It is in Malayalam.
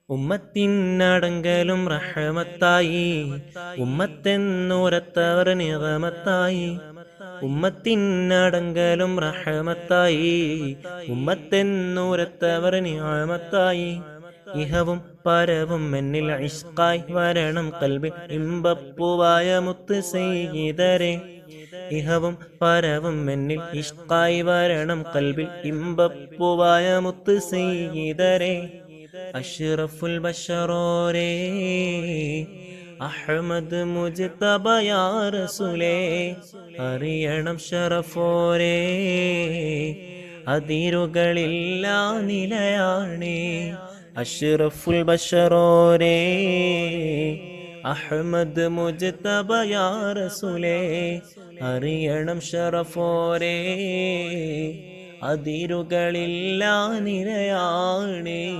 ഉമ്മത്തിനടങ്കലും റഹമത്തായി, ഉമ്മത്തെന്നുരത്തവർ നിറമത്തായി. ഉമ്മത്തിനടങ്കലും റഹമത്തായി, ഉമ്മത്തെന്നുരത്തവർ നിഅമത്തായി. ഇഹവും പരവും എന്നിൽ ഇഷ്കായി വരണം കൽബിൽ ഇമ്പപ്പൂവായ മുത്ത് സയ്യിദരേ. ഇഹവും പരവും എന്നിൽ ഇഷ്കായി വരണം കൽബിൽ ഇമ്പപ്പൂവായ മുത്ത് സയ്യിദരേ. അഷ്റഫുൽ ബശറോരേ അഹ്മദ് മുജ്തബ യാ റസൂലേ. അറിയണം ശറഫോരേ അതിരുകളില്ല നിലയാണേ. അഷ്റഫുൽ ബശറോരേ അഹ്മദ് മുജ്തബ യാ റസൂലേ. അറിയണം ശറഫോരേ അതിരുകളില്ല നിലയാണേ.